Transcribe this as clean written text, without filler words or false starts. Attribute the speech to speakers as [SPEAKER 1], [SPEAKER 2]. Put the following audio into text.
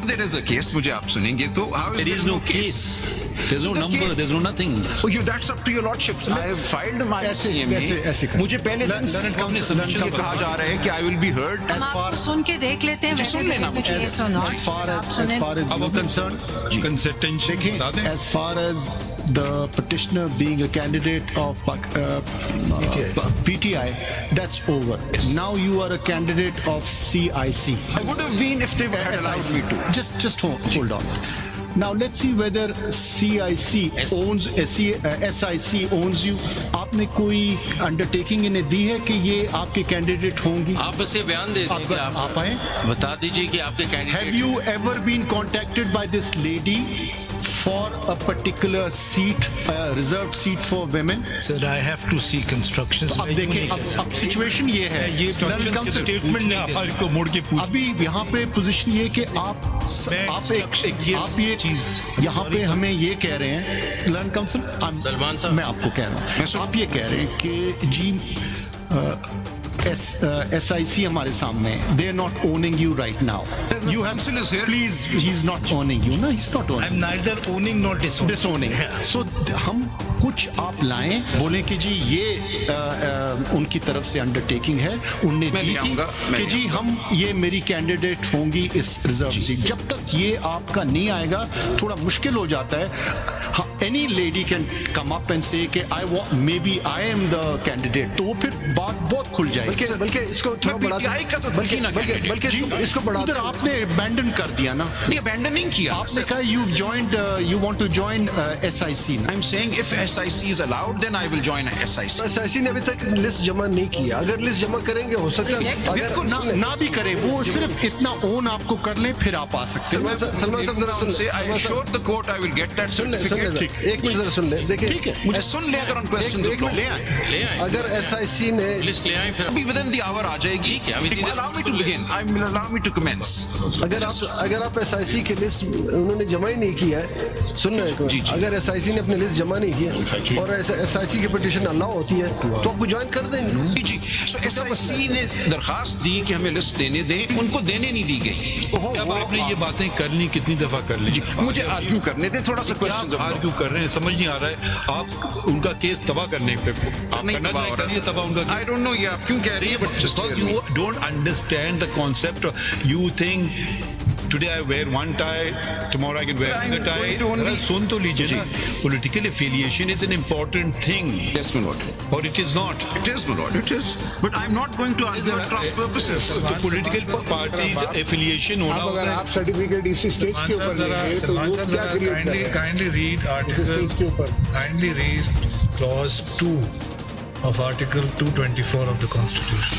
[SPEAKER 1] there is a case, मुझे आप सुनेंगे तो how is
[SPEAKER 2] There is no case. There's no number. There's no nothing.
[SPEAKER 1] Oh, you, that's up to your lordships. I have filed my CMA.
[SPEAKER 3] ऐसे कर।
[SPEAKER 1] मुझे पहले दिन से अपने सबमिशन के कहा जा रहा है कि I will be heard.
[SPEAKER 3] As far
[SPEAKER 4] सुन के देख लेते हैं
[SPEAKER 1] जी, सुन लेना मुझे।
[SPEAKER 4] केस और not
[SPEAKER 3] as far as you're concerned,
[SPEAKER 5] consistency बता दें।
[SPEAKER 3] as far as the petitioner being a candidate of PTI, that's over. Now you are a candidate of CIC.
[SPEAKER 1] I would have been if they had allowed me to.
[SPEAKER 3] Just hold on. Now let's see whether CIC owns SIC owns you. आपने कोई undertaking इन्हें दी है कि ये आपके candidate होंगी?
[SPEAKER 2] आप बस ये बयान दे दें कि
[SPEAKER 3] आप आए?
[SPEAKER 2] बता दीजिए कि आपके candidate.
[SPEAKER 3] Have you ever been contacted by this lady for a particular seat, reserved seat for women?
[SPEAKER 5] Sir, I have to see constructions.
[SPEAKER 3] अब देखें, अब सिचुएशन ये है,
[SPEAKER 5] ये स्टेटमेंट नहीं हमारे को मुड़ के पूछ।
[SPEAKER 3] अभी यहाँ पे पोजीशन ये कि आप ये चीज यहाँ पे हमें ये कह रहे हैं, लर्न काउंसिल,
[SPEAKER 2] सलमान साहब,
[SPEAKER 3] मैं आपको कह रहा हूँ, आप ये कह रहे हैं कि जी SIC हमारे सामने है, they are not owning you right now. You have, please, he's not owning you, no, he's not owning.
[SPEAKER 5] I'm neither owning nor disowning.
[SPEAKER 3] So हम कुछ आप लाएं, बोलें कि जी ये उनकी तरफ से अंडरटेकिंग है, उनने दी थी कि जी हम ये मेरी कैंडिडेट होंगी इस रिजर्व सीट। जब तक ये आपका नहीं आएगा थोड़ा मुश्किल हो जाता है। Any lady can come up and say कि maybe I am the candidate, तो वो फिर बात बहुत खुल जाएगी।
[SPEAKER 6] बल्कि इसको थोड़ा बढ़ा बल्कि इसको बढ़ा
[SPEAKER 3] उधर आपने abandon कर दिया ना?
[SPEAKER 1] नहीं, abandon नहीं किया।
[SPEAKER 3] आपने कहा you want to join SIC ना?
[SPEAKER 1] I'm saying if SIC is allowed, then I will join SIC.
[SPEAKER 6] SIC ने अभी तक लिस्ट जमा नहीं किया। अगर लिस्ट जमा करेंगे हो सकता है अगर
[SPEAKER 3] ना भी करे, वो सिर्फ इतना ओन आपको कर ले फिर आप आ सकते हैं।
[SPEAKER 6] सलमान साहब जरा सुन ले।
[SPEAKER 1] I assure the court I will get that certificate.
[SPEAKER 6] एक मिनट जरा सुन ले। देखिए,
[SPEAKER 3] ठीक है,
[SPEAKER 1] मुझे सुन ले अगर on questions
[SPEAKER 6] एक मिनट
[SPEAKER 1] ले आए।
[SPEAKER 2] ले आए।
[SPEAKER 6] अगर SIC ने
[SPEAKER 2] लिस्ट ले आए फिर
[SPEAKER 1] अभी within the hour आ जाएगी।
[SPEAKER 2] ठीक है, अभी
[SPEAKER 1] Allow me to begin. Allow me to commence.
[SPEAKER 6] अगर आप SIC की लिस्ट उन्होंने जमा ही नहीं किया है, सुन रहे हैं, अगर SIC ने अपनी लिस्ट जमा नहीं किया और SIC की पिटीशन अलाउ होती है तो आपको ज्वाइन कर देंगे।
[SPEAKER 1] जी, so SIC ने दरखास्त दी कि हमें लिस्ट देने दें, उनको देने नहीं दी गई।
[SPEAKER 5] अब आपने ये बातें कर ली, कितनी दफा कर ली?
[SPEAKER 1] मुझे आर्ग्यू करने दे, थोड़ा सा क्वेश्चन
[SPEAKER 5] आर्ग्यू कर रहे हैं, समझ नहीं आ रहा है। आप उनका केस तबाह करने पे आप करना चाहिए तबाह उनका।
[SPEAKER 1] I don't know ये आप क्यों कह रही है, but just
[SPEAKER 5] because you don't understand the concept. You think today I wear one tie, tomorrow I can wear another tie. सुन तो लीजिए ना, political affiliation is an important thing.
[SPEAKER 1] Yes, my lord.
[SPEAKER 5] Or it is not.
[SPEAKER 1] It is, my lord. It is. But I'm not going to argue at cross purposes.
[SPEAKER 5] तो political parties affiliation होना
[SPEAKER 7] आप
[SPEAKER 5] होता
[SPEAKER 7] अगर
[SPEAKER 5] है।
[SPEAKER 7] आप certificate इसी stage के ऊपर लेंगे तो वो क्या क्रिएट करेगा?
[SPEAKER 8] Kindly read
[SPEAKER 7] स्टेज के ऊपर
[SPEAKER 8] Kindly read clause 2 of Article 224 of the Constitution.